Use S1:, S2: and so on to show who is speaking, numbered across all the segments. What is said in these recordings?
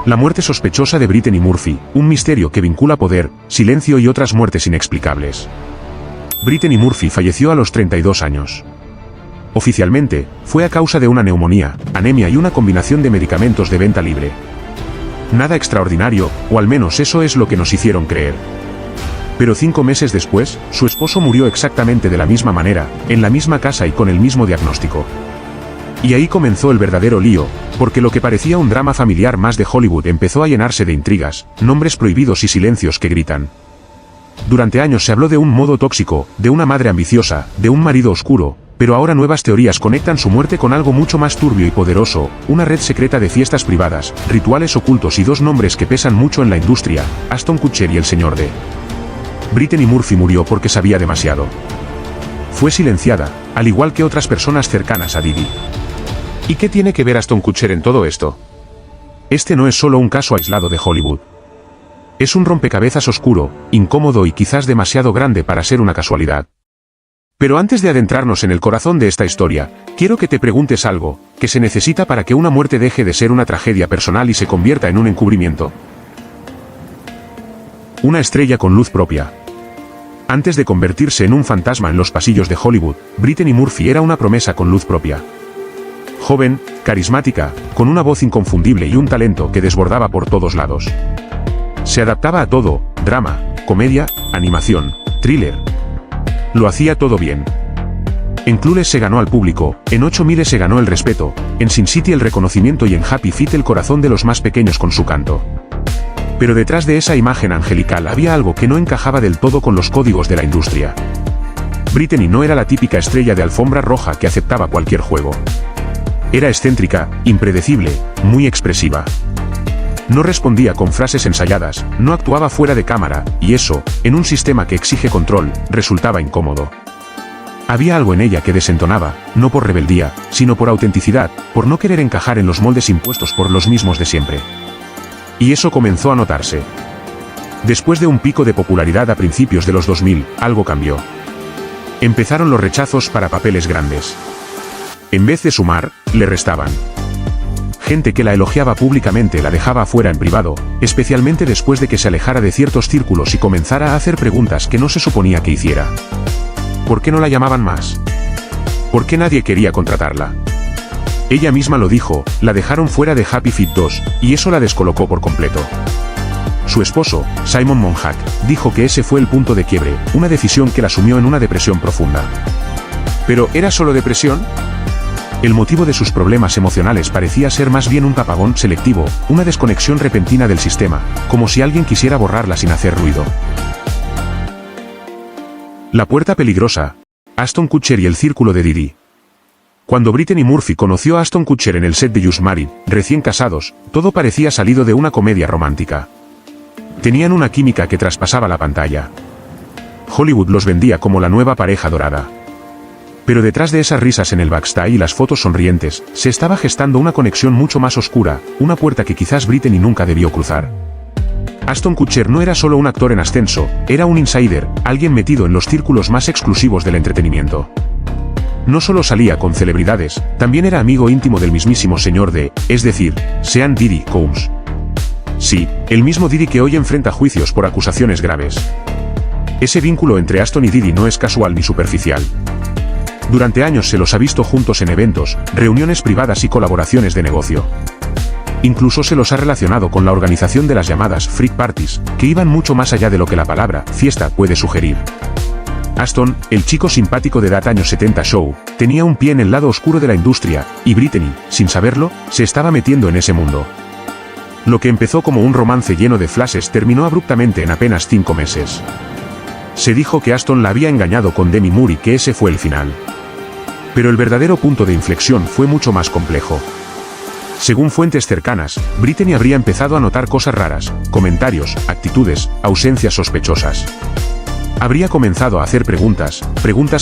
S1: La muerte sospechosa de Brittany Murphy, un misterio que vincula poder, silencio y otras muertes inexplicables. Brittany Murphy falleció a los 32 años. Oficialmente, fue a causa de una neumonía, anemia y una combinación de medicamentos de venta libre. Nada extraordinario, o al menos eso es lo que nos hicieron creer. Pero 5 meses después, su esposo murió exactamente de la misma manera, en la misma casa y con el mismo diagnóstico. Y ahí comenzó el verdadero lío, porque lo que parecía un drama familiar más de Hollywood empezó a llenarse de intrigas, nombres prohibidos y silencios que gritan. Durante años se habló de un modo tóxico, de una madre ambiciosa, de un marido oscuro, pero ahora nuevas teorías conectan su muerte con algo mucho más turbio y poderoso, una red secreta de fiestas privadas, rituales ocultos y 2 nombres que pesan mucho en la industria, Ashton Kutcher y el Sr. D. Brittany Murphy murió porque sabía demasiado. Fue silenciada, al igual que otras personas cercanas a Didi. ¿Y qué tiene que ver Ashton Kutcher en todo esto? Este no es solo un caso aislado de Hollywood. Es un rompecabezas oscuro, incómodo y quizás demasiado grande para ser una casualidad. Pero antes de adentrarnos en el corazón de esta historia, quiero que te preguntes algo, ¿qué se necesita para que una muerte deje de ser una tragedia personal y se convierta en un encubrimiento? Una estrella con luz propia. Antes de convertirse en un fantasma en los pasillos de Hollywood, Brittany Murphy era una promesa con luz propia. Joven, carismática, con una voz inconfundible y un talento que desbordaba por todos lados. Se adaptaba a todo, drama, comedia, animación, thriller. Lo hacía todo bien. En Clueless se ganó al público, en 8000 se ganó el respeto, en Sin City el reconocimiento y en Happy Feet el corazón de los más pequeños con su canto. Pero detrás de esa imagen angelical había algo que no encajaba del todo con los códigos de la industria. Brittany no era la típica estrella de alfombra roja que aceptaba cualquier juego. Era excéntrica, impredecible, muy expresiva. No respondía con frases ensayadas, no actuaba fuera de cámara, y eso, en un sistema que exige control, resultaba incómodo. Había algo en ella que desentonaba, no por rebeldía, sino por autenticidad, por no querer encajar en los moldes impuestos por los mismos de siempre. Y eso comenzó a notarse. Después de un pico de popularidad a principios de los 2000, algo cambió. Empezaron los rechazos para papeles grandes. En vez de sumar, le restaban. Gente que la elogiaba públicamente la dejaba afuera en privado, especialmente después de que se alejara de ciertos círculos y comenzara a hacer preguntas que no se suponía que hiciera. ¿Por qué no la llamaban más? ¿Por qué nadie quería contratarla? Ella misma lo dijo, la dejaron fuera de Happy Feet 2, y eso la descolocó por completo. Su esposo, Simon Monhack, dijo que ese fue el punto de quiebre, una decisión que la sumió en una depresión profunda. ¿Pero era solo depresión? El motivo de sus problemas emocionales parecía ser más bien un apagón selectivo, una desconexión repentina del sistema, como si alguien quisiera borrarla sin hacer ruido. La puerta peligrosa. Ashton Kutcher y el círculo de Didi. Cuando Brittany Murphy conoció a Ashton Kutcher en el set de Just Married, recién casados, todo parecía salido de una comedia romántica. Tenían una química que traspasaba la pantalla. Hollywood los vendía como la nueva pareja dorada. Pero detrás de esas risas en el backstage y las fotos sonrientes, se estaba gestando una conexión mucho más oscura, una puerta que quizás Brittany nunca debió cruzar. Ashton Kutcher no era solo un actor en ascenso, era un insider, alguien metido en los círculos más exclusivos del entretenimiento. No solo salía con celebridades, también era amigo íntimo del mismísimo Sr. D, es decir, Sean Diddy Combs. Sí, el mismo Diddy que hoy enfrenta juicios por acusaciones graves. Ese vínculo entre Ashton y Diddy no es casual ni superficial. Durante años se los ha visto juntos en eventos, reuniones privadas y colaboraciones de negocio. Incluso se los ha relacionado con la organización de las llamadas freak parties, que iban mucho más allá de lo que la palabra fiesta puede sugerir. Ashton, el chico simpático de That Años 70 Show, tenía un pie en el lado oscuro de la industria, y Brittany, sin saberlo, se estaba metiendo en ese mundo. Lo que empezó como un romance lleno de flashes terminó abruptamente en apenas 5 meses. Se dijo que Ashton la había engañado con Demi Moore y que ese fue el final. Pero el verdadero punto de inflexión fue mucho más complejo. Según fuentes cercanas, Brittany habría empezado a notar cosas raras, comentarios, actitudes, ausencias sospechosas. Habría comenzado a hacer preguntas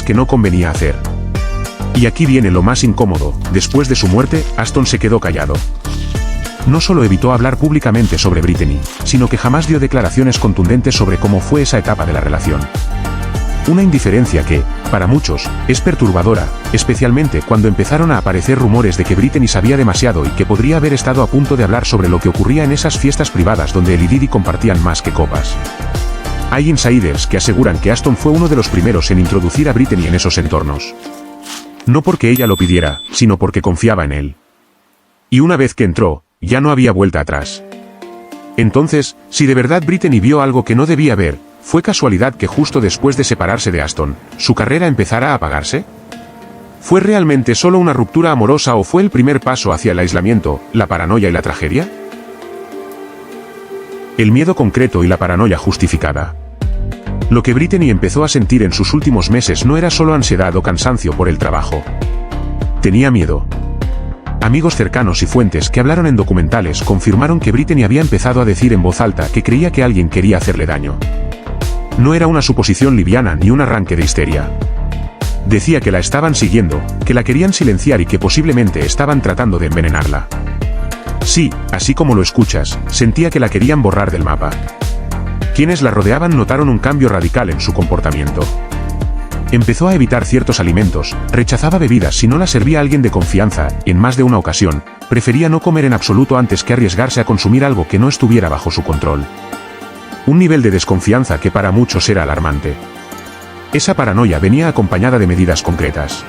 S1: que no convenía hacer. Y aquí viene lo más incómodo, después de su muerte, Ashton se quedó callado. No solo evitó hablar públicamente sobre Brittany, sino que jamás dio declaraciones contundentes sobre cómo fue esa etapa de la relación. Una indiferencia que, para muchos, es perturbadora, especialmente cuando empezaron a aparecer rumores de que Brittany sabía demasiado y que podría haber estado a punto de hablar sobre lo que ocurría en esas fiestas privadas donde él y Didi compartían más que copas. Hay insiders que aseguran que Aston fue uno de los primeros en introducir a Brittany en esos entornos. No porque ella lo pidiera, sino porque confiaba en él. Y una vez que entró, ya no había vuelta atrás. Entonces, si de verdad Brittany vio algo que no debía ver, ¿fue casualidad que justo después de separarse de Aston, su carrera empezara a apagarse? ¿Fue realmente solo una ruptura amorosa o fue el primer paso hacia el aislamiento, la paranoia y la tragedia? El miedo concreto y la paranoia justificada. Lo que Brittany empezó a sentir en sus últimos meses no era solo ansiedad o cansancio por el trabajo. Tenía miedo. Amigos cercanos y fuentes que hablaron en documentales confirmaron que Brittany había empezado a decir en voz alta que creía que alguien quería hacerle daño. No era una suposición liviana ni un arranque de histeria. Decía que la estaban siguiendo, que la querían silenciar y que posiblemente estaban tratando de envenenarla. Sí, así como lo escuchas, sentía que la querían borrar del mapa. Quienes la rodeaban notaron un cambio radical en su comportamiento. Empezó a evitar ciertos alimentos, rechazaba bebidas si no las servía alguien de confianza, y en más de una ocasión, prefería no comer en absoluto antes que arriesgarse a consumir algo que no estuviera bajo su control. Un nivel de desconfianza que para muchos era alarmante. Esa paranoia venía acompañada de medidas concretas.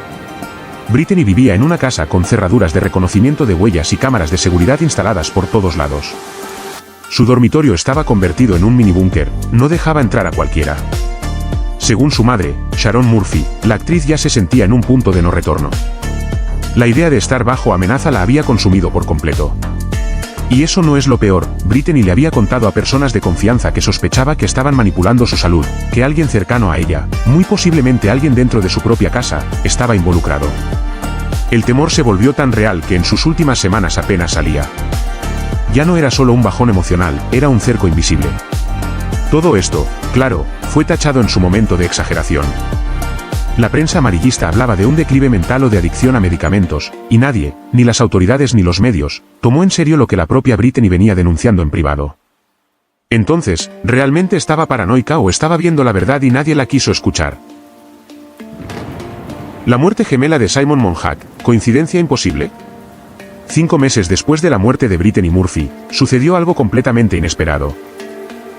S1: Brittany vivía en una casa con cerraduras de reconocimiento de huellas y cámaras de seguridad instaladas por todos lados. Su dormitorio estaba convertido en un mini búnker, no dejaba entrar a cualquiera. Según su madre, Sharon Murphy, la actriz ya se sentía en un punto de no retorno. La idea de estar bajo amenaza la había consumido por completo. Y eso no es lo peor, Brittany le había contado a personas de confianza que sospechaba que estaban manipulando su salud, que alguien cercano a ella, muy posiblemente alguien dentro de su propia casa, estaba involucrado. El temor se volvió tan real que en sus últimas semanas apenas salía. Ya no era solo un bajón emocional, era un cerco invisible. Todo esto, claro, fue tachado en su momento de exageración. La prensa amarillista hablaba de un declive mental o de adicción a medicamentos, y nadie, ni las autoridades ni los medios, tomó en serio lo que la propia Brittany venía denunciando en privado. Entonces, ¿realmente estaba paranoica o estaba viendo la verdad y nadie la quiso escuchar? La muerte gemela de Simon Monjack, ¿coincidencia imposible? 5 meses después de la muerte de Brittany Murphy, sucedió algo completamente inesperado.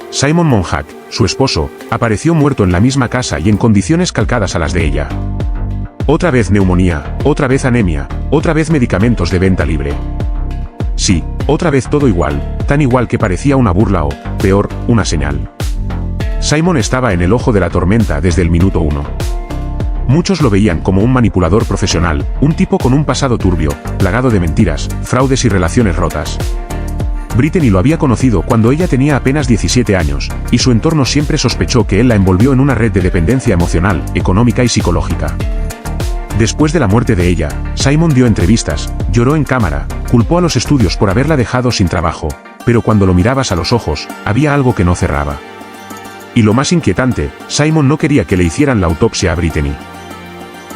S1: Simon Monjack, su esposo, apareció muerto en la misma casa y en condiciones calcadas a las de ella. Otra vez neumonía, otra vez anemia, otra vez medicamentos de venta libre. Sí, otra vez todo igual, tan igual que parecía una burla o, peor, una señal. Simon estaba en el ojo de la tormenta desde el minuto 1. Muchos lo veían como un manipulador profesional, un tipo con un pasado turbio, plagado de mentiras, fraudes y relaciones rotas. Brittany lo había conocido cuando ella tenía apenas 17 años, y su entorno siempre sospechó que él la envolvió en una red de dependencia emocional, económica y psicológica. Después de la muerte de ella, Simon dio entrevistas, lloró en cámara, culpó a los estudios por haberla dejado sin trabajo, pero cuando lo mirabas a los ojos, había algo que no cerraba. Y lo más inquietante, Simon no quería que le hicieran la autopsia a Brittany.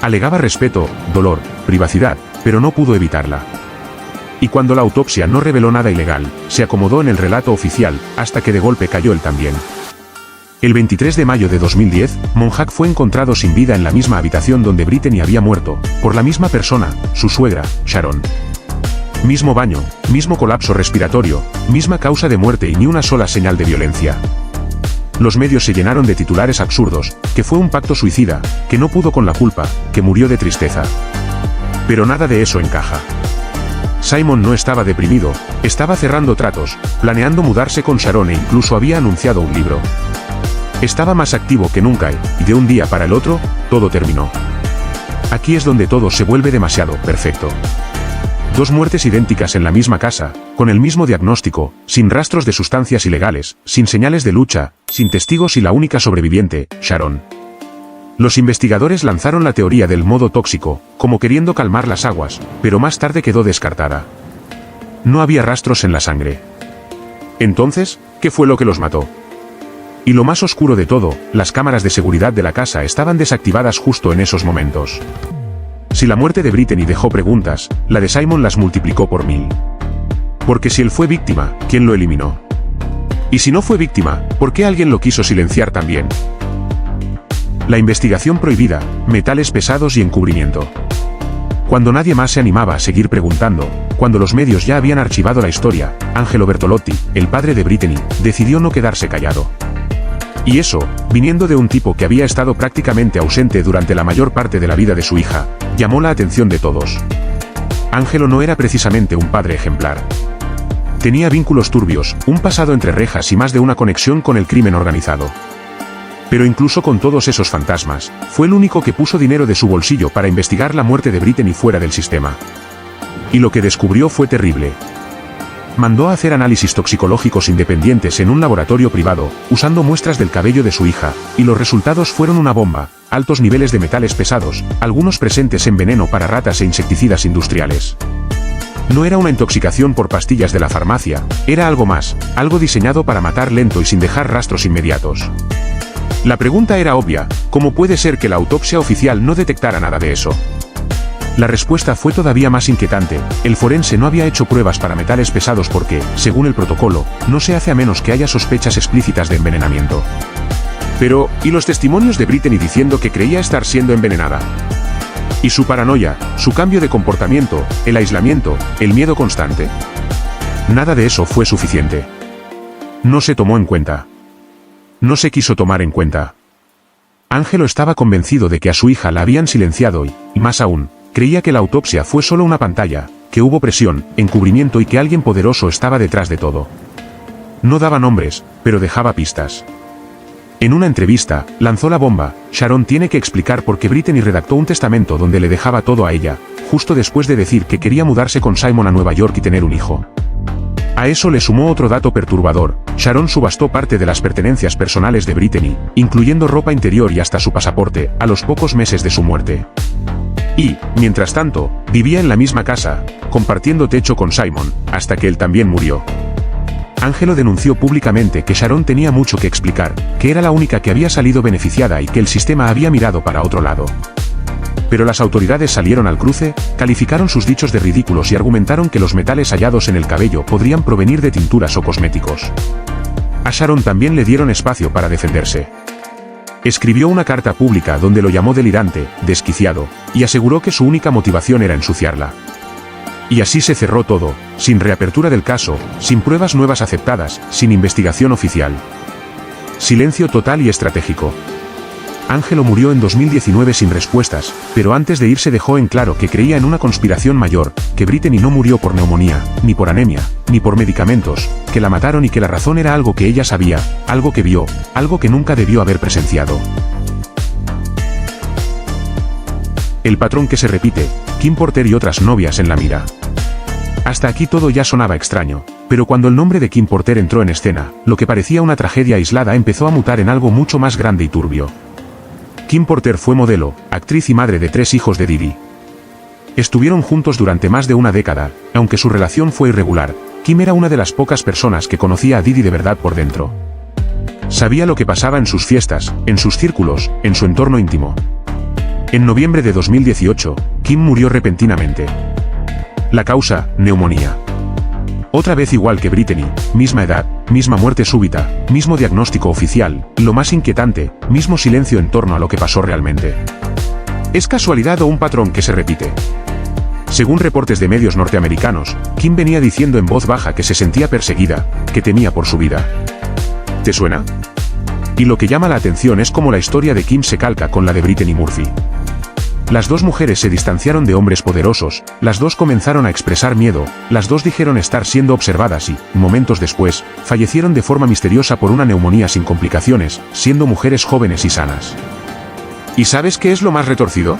S1: Alegaba respeto, dolor, privacidad, pero no pudo evitarla. Y cuando la autopsia no reveló nada ilegal, se acomodó en el relato oficial, hasta que de golpe cayó él también. El 23 de mayo de 2010, Monjack fue encontrado sin vida en la misma habitación donde Brittany había muerto, por la misma persona, su suegra, Sharon. Mismo baño, mismo colapso respiratorio, misma causa de muerte y ni una sola señal de violencia. Los medios se llenaron de titulares absurdos, que fue un pacto suicida, que no pudo con la culpa, que murió de tristeza. Pero nada de eso encaja. Simon no estaba deprimido, estaba cerrando tratos, planeando mudarse con Sharon e incluso había anunciado un libro. Estaba más activo que nunca y, de un día para el otro, todo terminó. Aquí es donde todo se vuelve demasiado perfecto. 2 muertes idénticas en la misma casa, con el mismo diagnóstico, sin rastros de sustancias ilegales, sin señales de lucha, sin testigos y la única sobreviviente, Sharon. Los investigadores lanzaron la teoría del modo tóxico, como queriendo calmar las aguas, pero más tarde quedó descartada. No había rastros en la sangre. Entonces, ¿qué fue lo que los mató? Y lo más oscuro de todo, las cámaras de seguridad de la casa estaban desactivadas justo en esos momentos. Si la muerte de Brittany dejó preguntas, la de Simon las multiplicó por 1000. Porque si él fue víctima, ¿quién lo eliminó? Y si no fue víctima, ¿por qué alguien lo quiso silenciar también? la investigación prohibida, metales pesados y encubrimiento. Cuando nadie más se animaba a seguir preguntando, cuando los medios ya habían archivado la historia, Angelo Bertolotti, el padre de Brittany, decidió no quedarse callado. Y eso, viniendo de un tipo que había estado prácticamente ausente durante la mayor parte de la vida de su hija, llamó la atención de todos. Angelo no era precisamente un padre ejemplar. Tenía vínculos turbios, un pasado entre rejas y más de una conexión con el crimen organizado. Pero incluso con todos esos fantasmas, fue el único que puso dinero de su bolsillo para investigar la muerte de Brittany fuera del sistema. Y lo que descubrió fue terrible. Mandó a hacer análisis toxicológicos independientes en un laboratorio privado, usando muestras del cabello de su hija, y los resultados fueron una bomba: altos niveles de metales pesados, algunos presentes en veneno para ratas e insecticidas industriales. No era una intoxicación por pastillas de la farmacia, era algo más, algo diseñado para matar lento y sin dejar rastros inmediatos. La pregunta era obvia: ¿cómo puede ser que la autopsia oficial no detectara nada de eso? La respuesta fue todavía más inquietante: el forense no había hecho pruebas para metales pesados porque, según el protocolo, no se hace a menos que haya sospechas explícitas de envenenamiento. Pero, ¿y los testimonios de Brittany diciendo que creía estar siendo envenenada? ¿Y su paranoia, su cambio de comportamiento, el aislamiento, el miedo constante? Nada de eso fue suficiente. No se tomó en cuenta. No se quiso tomar en cuenta. Angelo estaba convencido de que a su hija la habían silenciado y, más aún, creía que la autopsia fue solo una pantalla, que hubo presión, encubrimiento y que alguien poderoso estaba detrás de todo. No daba nombres, pero dejaba pistas. En una entrevista, lanzó la bomba: Sharon tiene que explicar por qué Brittany redactó un testamento donde le dejaba todo a ella, justo después de decir que quería mudarse con Simon a Nueva York y tener un hijo. A eso le sumó otro dato perturbador: Sharon subastó parte de las pertenencias personales de Brittany, incluyendo ropa interior y hasta su pasaporte, a los pocos meses de su muerte. Y, mientras tanto, vivía en la misma casa, compartiendo techo con Simon, hasta que él también murió. Angelo denunció públicamente que Sharon tenía mucho que explicar, que era la única que había salido beneficiada y que el sistema había mirado para otro lado. Pero las autoridades salieron al cruce, calificaron sus dichos de ridículos y argumentaron que los metales hallados en el cabello podrían provenir de tinturas o cosméticos. A Sharon también le dieron espacio para defenderse. Escribió una carta pública donde lo llamó delirante, desquiciado, y aseguró que su única motivación era ensuciarla. Y así se cerró todo, sin reapertura del caso, sin pruebas nuevas aceptadas, sin investigación oficial. Silencio total y estratégico. Angelo murió en 2019 sin respuestas, pero antes de irse dejó en claro que creía en una conspiración mayor, que Brittany no murió por neumonía, ni por anemia, ni por medicamentos, que la mataron y que la razón era algo que ella sabía, algo que vio, algo que nunca debió haber presenciado. El patrón que se repite: Kim Porter y otras novias en la mira. Hasta aquí todo ya sonaba extraño, pero cuando el nombre de Kim Porter entró en escena, lo que parecía una tragedia aislada empezó a mutar en algo mucho más grande y turbio. Kim Porter fue modelo, actriz y madre de 3 hijos de Didi. Estuvieron juntos durante más de una década, aunque su relación fue irregular. Kim era una de las pocas personas que conocía a Didi de verdad por dentro. Sabía lo que pasaba en sus fiestas, en sus círculos, en su entorno íntimo. En noviembre de 2018, Kim murió repentinamente. La causa: neumonía. Otra vez igual que Brittany, misma edad, misma muerte súbita, mismo diagnóstico oficial, y lo más inquietante, mismo silencio en torno a lo que pasó realmente. ¿Es casualidad o un patrón que se repite? Según reportes de medios norteamericanos, Kim venía diciendo en voz baja que se sentía perseguida, que temía por su vida. ¿Te suena? Y lo que llama la atención es cómo la historia de Kim se calca con la de Brittany Murphy. Las dos mujeres se distanciaron de hombres poderosos, las dos comenzaron a expresar miedo, las dos dijeron estar siendo observadas y, momentos después, fallecieron de forma misteriosa por una neumonía sin complicaciones, siendo mujeres jóvenes y sanas. ¿Y sabes qué es lo más retorcido?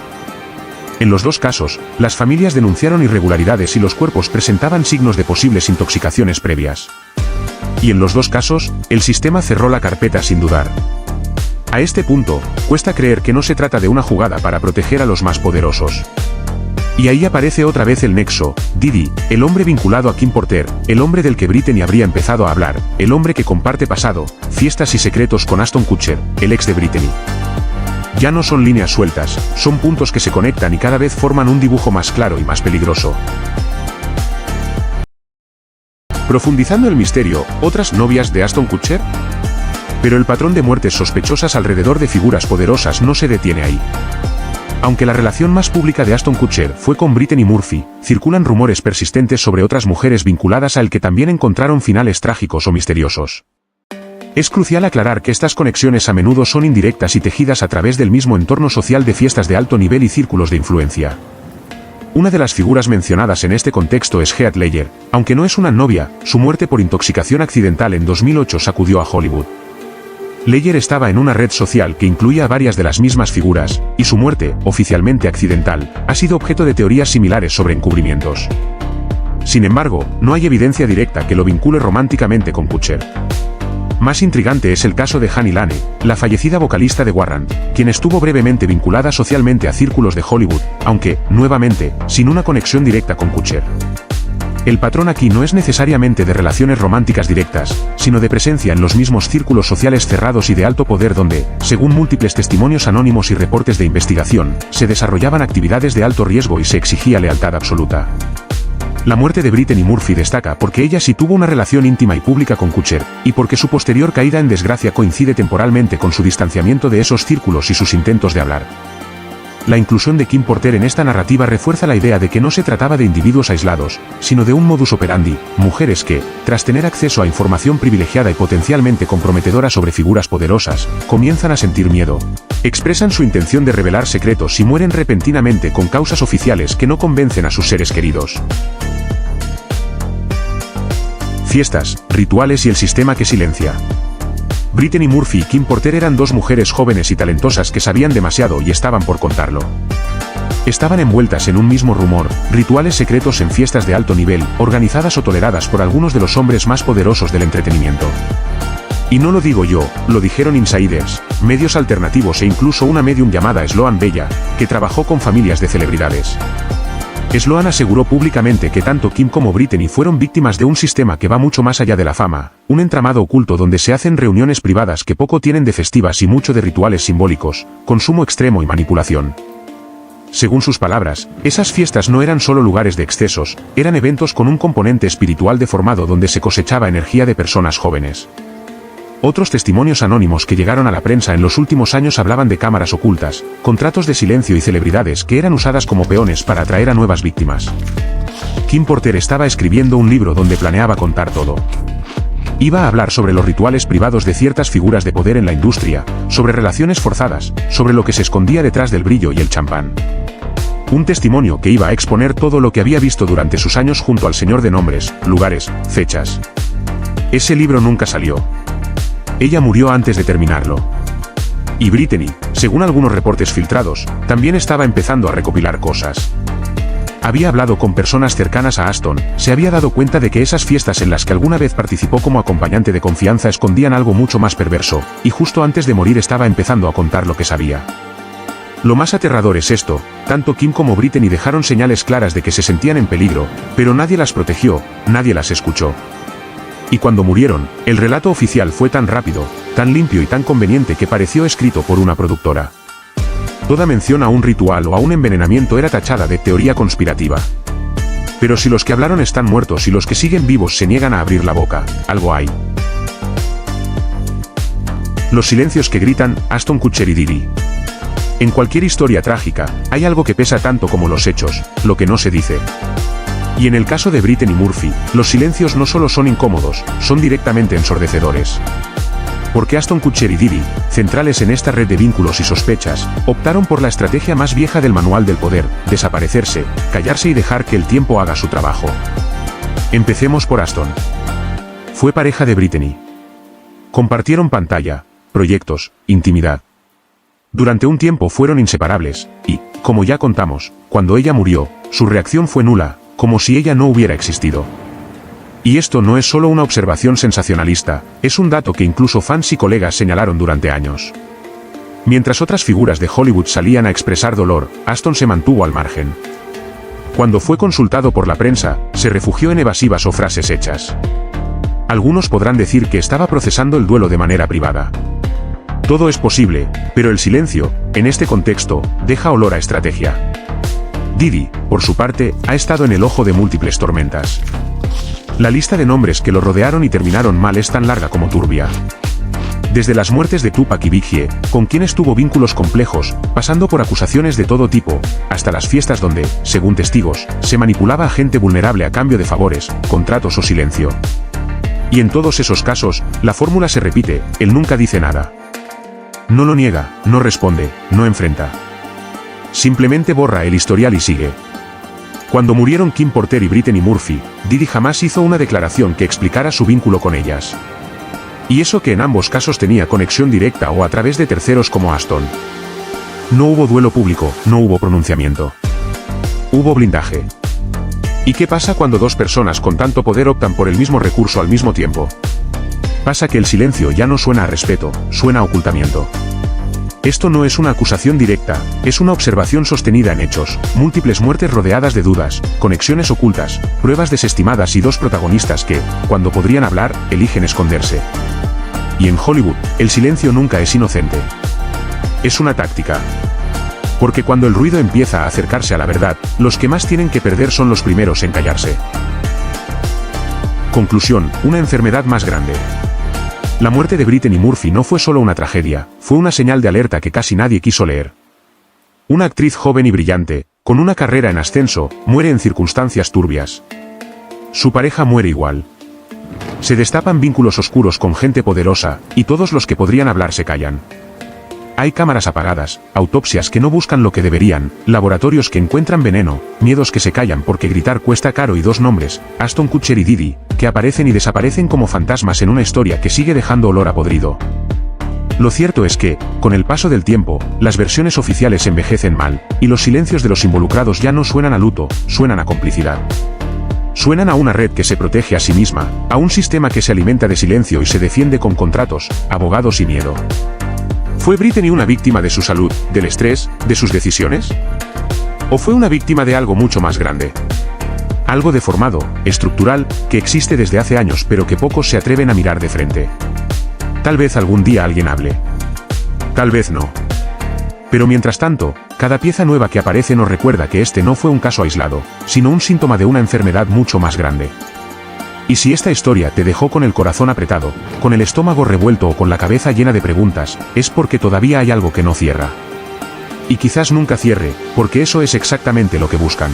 S1: En los dos casos, las familias denunciaron irregularidades y los cuerpos presentaban signos de posibles intoxicaciones previas. Y en los dos casos, el sistema cerró la carpeta sin dudar. A este punto, cuesta creer que no se trata de una jugada para proteger a los más poderosos. Y ahí aparece otra vez el nexo: Didi, el hombre vinculado a Kim Porter, el hombre del que Brittany habría empezado a hablar, el hombre que comparte pasado, fiestas y secretos con Ashton Kutcher, el ex de Brittany. Ya no son líneas sueltas, son puntos que se conectan y cada vez forman un dibujo más claro y más peligroso. Profundizando el misterio, ¿otras novias de Ashton Kutcher? Pero el patrón de muertes sospechosas alrededor de figuras poderosas no se detiene ahí. Aunque la relación más pública de Ashton Kutcher fue con Brittany Murphy, circulan rumores persistentes sobre otras mujeres vinculadas a él que también encontraron finales trágicos o misteriosos. Es crucial aclarar que estas conexiones a menudo son indirectas y tejidas a través del mismo entorno social de fiestas de alto nivel y círculos de influencia. Una de las figuras mencionadas en este contexto es Heath Ledger, aunque no es una novia, su muerte por intoxicación accidental en 2008 sacudió a Hollywood. Ledger estaba en una red social que incluía a varias de las mismas figuras, y su muerte, oficialmente accidental, ha sido objeto de teorías similares sobre encubrimientos. Sin embargo, no hay evidencia directa que lo vincule románticamente con Kutcher. Más intrigante es el caso de Honey Lane, la fallecida vocalista de Warrant, quien estuvo brevemente vinculada socialmente a círculos de Hollywood, aunque, nuevamente, sin una conexión directa con Kutcher. El patrón aquí no es necesariamente de relaciones románticas directas, sino de presencia en los mismos círculos sociales cerrados y de alto poder donde, según múltiples testimonios anónimos y reportes de investigación, se desarrollaban actividades de alto riesgo y se exigía lealtad absoluta. La muerte de Brittany Murphy destaca porque ella sí tuvo una relación íntima y pública con Kutcher, y porque su posterior caída en desgracia coincide temporalmente con su distanciamiento de esos círculos y sus intentos de hablar. La inclusión de Kim Porter en esta narrativa refuerza la idea de que no se trataba de individuos aislados, sino de un modus operandi, mujeres que, tras tener acceso a información privilegiada y potencialmente comprometedora sobre figuras poderosas, comienzan a sentir miedo. Expresan su intención de revelar secretos y mueren repentinamente con causas oficiales que no convencen a sus seres queridos. Fiestas, rituales y el sistema que silencia. Brittany Murphy y Kim Porter eran dos mujeres jóvenes y talentosas que sabían demasiado y estaban por contarlo. Estaban envueltas en un mismo rumor, rituales secretos en fiestas de alto nivel, organizadas o toleradas por algunos de los hombres más poderosos del entretenimiento. Y no lo digo yo, lo dijeron insiders, medios alternativos e incluso una medium llamada Sloan Bella, que trabajó con familias de celebridades. Sloan aseguró públicamente que tanto Kim como Brittany fueron víctimas de un sistema que va mucho más allá de la fama, un entramado oculto donde se hacen reuniones privadas que poco tienen de festivas y mucho de rituales simbólicos, consumo extremo y manipulación. Según sus palabras, esas fiestas no eran solo lugares de excesos, eran eventos con un componente espiritual deformado donde se cosechaba energía de personas jóvenes. Otros testimonios anónimos que llegaron a la prensa en los últimos años hablaban de cámaras ocultas, contratos de silencio y celebridades que eran usadas como peones para atraer a nuevas víctimas. Kim Porter estaba escribiendo un libro donde planeaba contar todo. Iba a hablar sobre los rituales privados de ciertas figuras de poder en la industria, sobre relaciones forzadas, sobre lo que se escondía detrás del brillo y el champán. Un testimonio que iba a exponer todo lo que había visto durante sus años junto al señor de nombres, lugares, fechas. Ese libro nunca salió. Ella murió antes de terminarlo. Y Brittany, según algunos reportes filtrados, también estaba empezando a recopilar cosas. Había hablado con personas cercanas a Ashton, se había dado cuenta de que esas fiestas en las que alguna vez participó como acompañante de confianza escondían algo mucho más perverso, y justo antes de morir estaba empezando a contar lo que sabía. Lo más aterrador es esto, tanto Kim como Brittany dejaron señales claras de que se sentían en peligro, pero nadie las protegió, nadie las escuchó. Y cuando murieron, el relato oficial fue tan rápido, tan limpio y tan conveniente que pareció escrito por una productora. Toda mención a un ritual o a un envenenamiento era tachada de teoría conspirativa. Pero si los que hablaron están muertos y los que siguen vivos se niegan a abrir la boca, algo hay. Los silencios que gritan, Ashton Kutcher y Diddy. En cualquier historia trágica, hay algo que pesa tanto como los hechos, lo que no se dice. Y en el caso de Brittany Murphy, los silencios no solo son incómodos, son directamente ensordecedores. Porque Ashton Kutcher y Diddy, centrales en esta red de vínculos y sospechas, optaron por la estrategia más vieja del manual del poder, desaparecerse, callarse y dejar que el tiempo haga su trabajo. Empecemos por Ashton. Fue pareja de Brittany. Compartieron pantalla, proyectos, intimidad. Durante un tiempo fueron inseparables, y, como ya contamos, cuando ella murió, su reacción fue nula, como si ella no hubiera existido. Y esto no es solo una observación sensacionalista, es un dato que incluso fans y colegas señalaron durante años. Mientras otras figuras de Hollywood salían a expresar dolor, Ashton se mantuvo al margen. Cuando fue consultado por la prensa, se refugió en evasivas o frases hechas. Algunos podrán decir que estaba procesando el duelo de manera privada. Todo es posible, pero el silencio, en este contexto, deja olor a estrategia. Diddy, por su parte, ha estado en el ojo de múltiples tormentas. La lista de nombres que lo rodearon y terminaron mal es tan larga como turbia. Desde las muertes de Tupac y Biggie, con quienes tuvo vínculos complejos, pasando por acusaciones de todo tipo, hasta las fiestas donde, según testigos, se manipulaba a gente vulnerable a cambio de favores, contratos o silencio. Y en todos esos casos, la fórmula se repite, él nunca dice nada. No lo niega, no responde, no enfrenta. Simplemente borra el historial y sigue. Cuando murieron Kim Porter y Brittany Murphy, Diddy jamás hizo una declaración que explicara su vínculo con ellas. Y eso que en ambos casos tenía conexión directa o a través de terceros como Aston. No hubo duelo público, no hubo pronunciamiento. Hubo blindaje. ¿Y qué pasa cuando dos personas con tanto poder optan por el mismo recurso al mismo tiempo? Pasa que el silencio ya no suena a respeto, suena a ocultamiento. Esto no es una acusación directa, es una observación sostenida en hechos, múltiples muertes rodeadas de dudas, conexiones ocultas, pruebas desestimadas y dos protagonistas que, cuando podrían hablar, eligen esconderse. Y en Hollywood, el silencio nunca es inocente. Es una táctica. Porque cuando el ruido empieza a acercarse a la verdad, los que más tienen que perder son los primeros en callarse. Conclusión, una enfermedad más grande. La muerte de Brittany Murphy no fue solo una tragedia, fue una señal de alerta que casi nadie quiso leer. Una actriz joven y brillante, con una carrera en ascenso, muere en circunstancias turbias. Su pareja muere igual. Se destapan vínculos oscuros con gente poderosa, y todos los que podrían hablar se callan. Hay cámaras apagadas, autopsias que no buscan lo que deberían, laboratorios que encuentran veneno, miedos que se callan porque gritar cuesta caro y dos nombres, Ashton Kutcher y Diddy, que aparecen y desaparecen como fantasmas en una historia que sigue dejando olor a podrido. Lo cierto es que, con el paso del tiempo, las versiones oficiales envejecen mal, y los silencios de los involucrados ya no suenan a luto, suenan a complicidad. Suenan a una red que se protege a sí misma, a un sistema que se alimenta de silencio y se defiende con contratos, abogados y miedo. ¿Fue Brittany una víctima de su salud, del estrés, de sus decisiones? ¿O fue una víctima de algo mucho más grande? Algo deformado, estructural, que existe desde hace años pero que pocos se atreven a mirar de frente. Tal vez algún día alguien hable. Tal vez no. Pero mientras tanto, cada pieza nueva que aparece nos recuerda que este no fue un caso aislado, sino un síntoma de una enfermedad mucho más grande. Y si esta historia te dejó con el corazón apretado, con el estómago revuelto o con la cabeza llena de preguntas, es porque todavía hay algo que no cierra. Y quizás nunca cierre, porque eso es exactamente lo que buscan.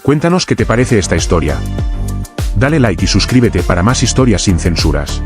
S1: Cuéntanos qué te parece esta historia. Dale like y suscríbete para más historias sin censuras.